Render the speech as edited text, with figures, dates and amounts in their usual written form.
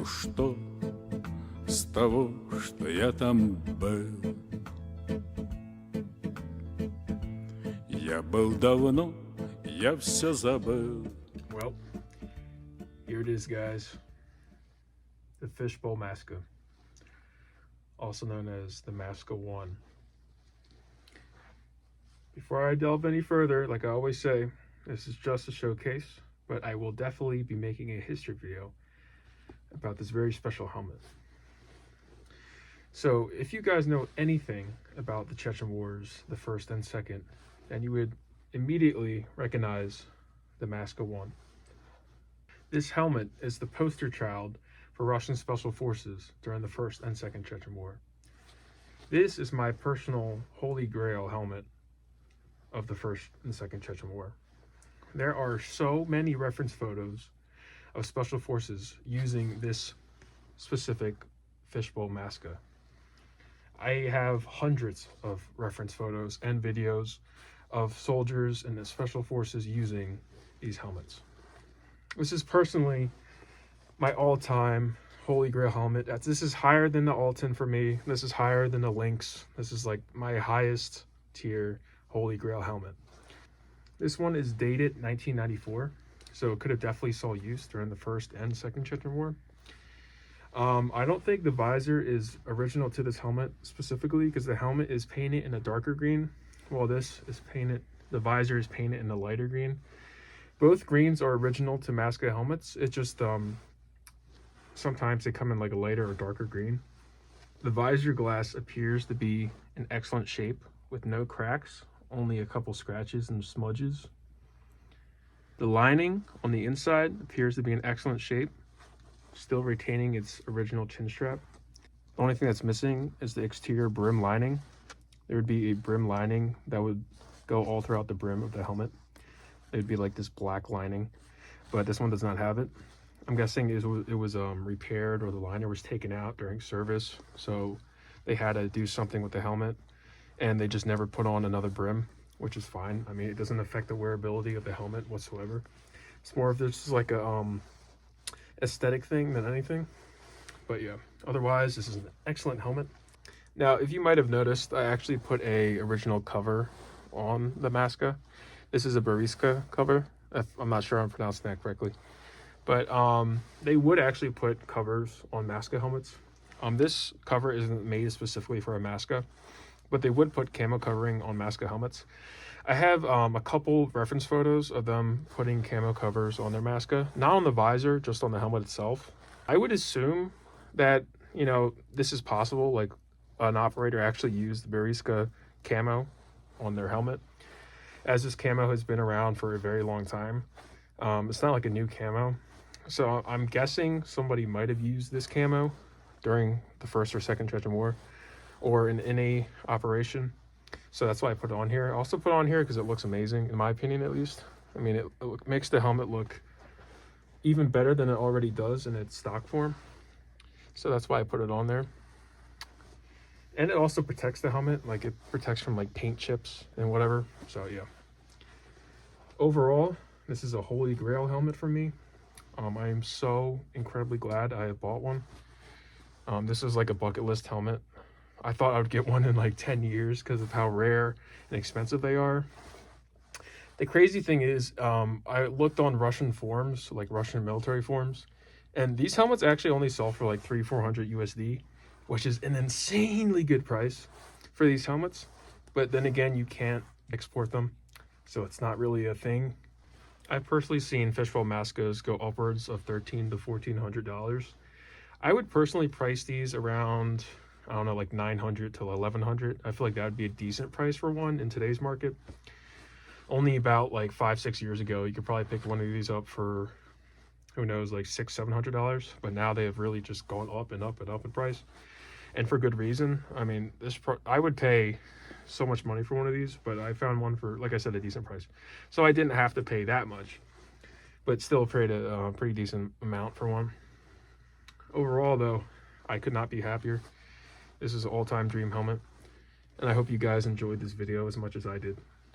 Ну что с того, что я там был? Я был давно, я все забыл. Well, here it is, guys. The Fishbowl Maska, also known as the Maska-1. Before I delve any further, like I always say, this is just a showcase, but I will definitely be making a history video about this very special helmet. So if you guys know anything about the Chechen Wars, the first and second, then you would immediately recognize the Maska-1. This helmet is the poster child for Russian Special Forces during the First and Second Chechen War. This is my personal holy grail helmet of the First and Second Chechen War. There are so many reference photos of Special Forces using this specific Fishbowl Maska. I have hundreds of reference photos and videos of soldiers and the Special Forces using these helmets. This is personally my all-time holy grail helmet. This is higher than the Alton for me. This is higher than the Lynx. This is like my highest tier holy grail helmet. This one is dated 1994, so it could have definitely saw use during the First and Second Chechen War. I don't think the visor is original to this helmet specifically, because the helmet is painted in a darker green, while this is painted, the visor is painted in a lighter green. Both greens are original to Maska helmets. It's just sometimes they come in like a lighter or darker green. The visor glass appears to be in excellent shape with no cracks, only a couple scratches and smudges. The lining on the inside appears to be in excellent shape, still retaining its original chin strap. The only thing that's missing is the exterior brim lining. There would be a brim lining that would go all throughout the brim of the helmet. It would be like this black lining, but this one does not have it. I'm guessing it was repaired, or the liner was taken out during service, so they had to do something with the helmet, and they just never put on another brim, which is fine. I mean, it doesn't affect the wearability of the helmet whatsoever. It's more of this is like a aesthetic thing than anything. But yeah, otherwise this is an excellent helmet. Now, if you might have noticed, I actually put a original cover on the Maska. This is a Bariska cover. I'm not sure I'm pronouncing that correctly, but they would actually put covers on Maska helmets. This cover isn't made specifically for a Maska, but they would put camo covering on Maska helmets. I have a couple reference photos of them putting camo covers on their Maska, not on the visor, just on the helmet itself. I would assume that, you know, this is possible, like an operator actually used the Bariska camo on their helmet, as this camo has been around for a very long time. It's not like a new camo, so I'm guessing somebody might have used this camo during the First or Second Chechen War, or in any operation. So that's why I put it on here. I also put it on here because it looks amazing, in my opinion at least. I mean, it makes the helmet look even better than it already does in its stock form. So that's why I put it on there. And it also protects the helmet, like it protects from like paint chips and whatever. So yeah. Overall, this is a holy grail helmet for me. I am so incredibly glad I bought one. This is like a bucket list helmet. I thought I would get one in like 10 years because of how rare and expensive they are. The crazy thing is, I looked on Russian forums, like Russian military forums, and these helmets actually only sell for like $300-400 USD, which is an insanely good price for these helmets. But then again, you can't export them, so it's not really a thing. I've personally seen Fishbowl Maskas go upwards of $1,300 to $1,400. I would personally price these around, I don't know, like $900 to $1,100. I feel like that would be a decent price for one in today's market. Only about like 5-6 years ago, you could probably pick one of these up for, who knows, like $600-700. But now they have really just gone up and up and up in price, and for good reason. I mean, I would pay so much money for one of these, but I found one for, like I said, a decent price, so I didn't have to pay that much, but still paid a pretty decent amount for one. Overall though, I could not be happier. This is an all-time dream helmet, and I hope you guys enjoyed this video as much as I did.